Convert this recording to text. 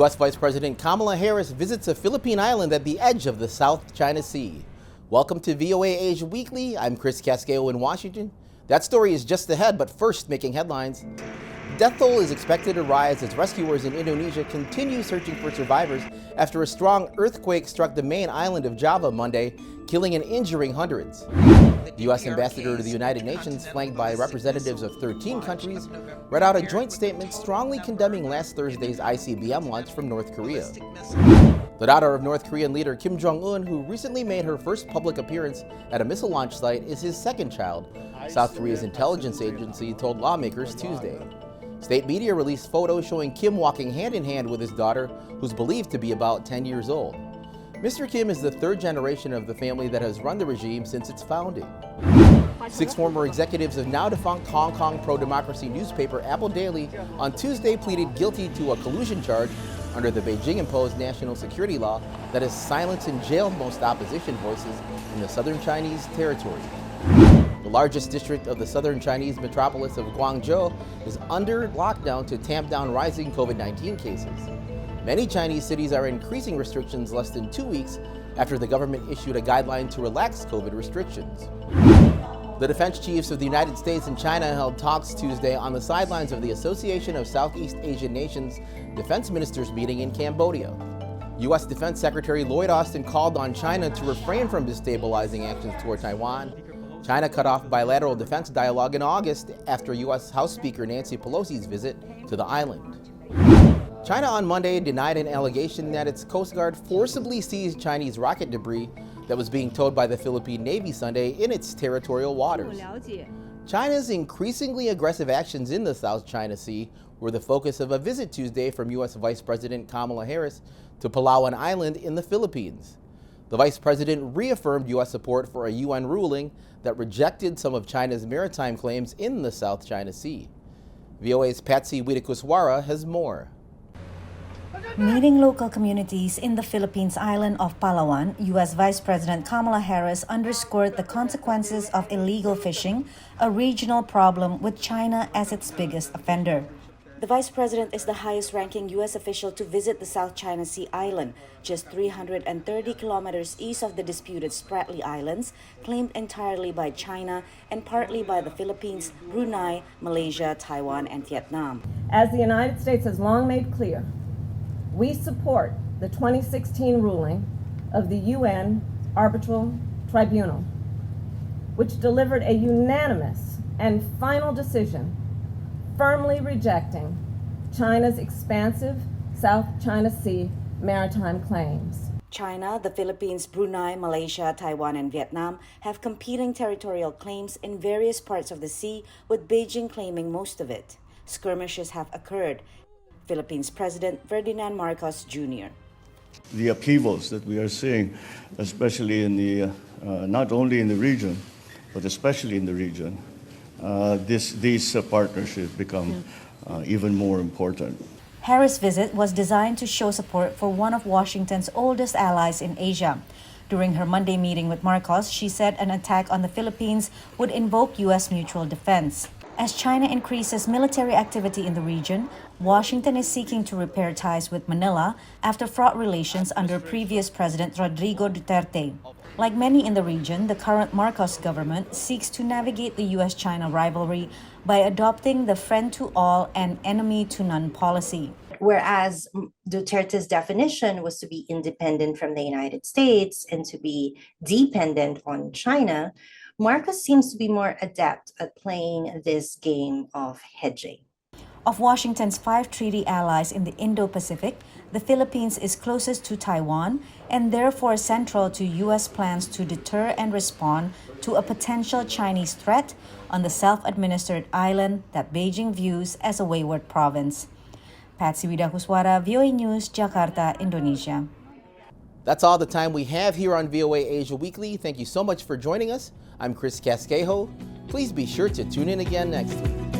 U.S. Vice President Kamala Harris visits a Philippine island at the edge of the South China Sea. Welcome to VOA Asia Weekly. I'm Chris Casqueo in Washington. That story is just ahead, but first, making headlines. Death toll is expected to rise as rescuers in Indonesia continue searching for survivors after a strong earthquake struck the main island of Java Monday, killing and injuring hundreds. The U.S. ambassador to the United Nations, flanked by representatives of 13 countries, read out a joint statement strongly condemning last Thursday's ICBM launch from North Korea. The daughter of North Korean leader Kim Jong-un, who recently made her first public appearance at a missile launch site, is his second child, South Korea's intelligence agency told lawmakers Tuesday. State media released photos showing Kim walking hand-in-hand with his daughter, who's believed to be about 10 years old. Mr. Kim is the third generation of the family that has run the regime since its founding. 6 former executives of now-defunct Hong Kong pro-democracy newspaper Apple Daily on Tuesday pleaded guilty to a collusion charge under the Beijing-imposed national security law that has silenced and jailed most opposition voices in the southern Chinese territory. The largest district of the southern Chinese metropolis of Guangzhou is under lockdown to tamp down rising COVID-19 cases. Many Chinese cities are increasing restrictions less than 2 weeks after the government issued a guideline to relax COVID restrictions. The defense chiefs of the United States and China held talks Tuesday on the sidelines of the Association of Southeast Asian Nations Defense Ministers meeting in Cambodia. U.S. Defense Secretary Lloyd Austin called on China to refrain from destabilizing actions toward Taiwan. China cut off bilateral defense dialogue in August after U.S. House Speaker Nancy Pelosi's visit to the island. China on Monday denied an allegation that its Coast Guard forcibly seized Chinese rocket debris that was being towed by the Philippine Navy Sunday in its territorial waters. China's increasingly aggressive actions in the South China Sea were the focus of a visit Tuesday from U.S. Vice President Kamala Harris to Palawan Island in the Philippines. The Vice President reaffirmed U.S. support for a UN ruling that rejected some of China's maritime claims in the South China Sea. VOA's Patsy Widakuswara has more. Meeting local communities in the Philippines island of Palawan, U.S. Vice President Kamala Harris underscored the consequences of illegal fishing, a regional problem with China as its biggest offender. The Vice President is the highest-ranking U.S. official to visit the South China Sea island, just 330 kilometers east of the disputed Spratly Islands, claimed entirely by China and partly by the Philippines, Brunei, Malaysia, Taiwan, and Vietnam. As the United States has long made clear, we support the 2016 ruling of the UN Arbitral Tribunal, which delivered a unanimous and final decision firmly rejecting China's expansive South China Sea maritime claims. China, the Philippines, Brunei, Malaysia, Taiwan, and Vietnam have competing territorial claims in various parts of the sea, with Beijing claiming most of it. Skirmishes have occurred. Philippines President Ferdinand Marcos Jr. The upheavals that we are seeing, especially in the, not only in the region, but especially in the region, these partnerships become even more important. Harris' visit was designed to show support for one of Washington's oldest allies in Asia. During her Monday meeting with Marcos, she said an attack on the Philippines would invoke U.S. mutual defense. As China increases military activity in the region, Washington is seeking to repair ties with Manila after fraught relations under previous President Rodrigo Duterte. Like many in the region, the current Marcos government seeks to navigate the U.S.-China rivalry by adopting the friend-to-all and enemy-to-none policy. Whereas Duterte's definition was to be independent from the United States and to be dependent on China, Marcos seems to be more adept at playing this game of hedging. Of Washington's 5 treaty allies in the Indo-Pacific, the Philippines is closest to Taiwan and therefore central to U.S. plans to deter and respond to a potential Chinese threat on the self-administered island that Beijing views as a wayward province. Patsy Widakuswara, VOA News, Jakarta, Indonesia. That's all the time we have here on VOA Asia Weekly. Thank you so much for joining us. I'm Chris Casquejo. Please be sure to tune in again next week.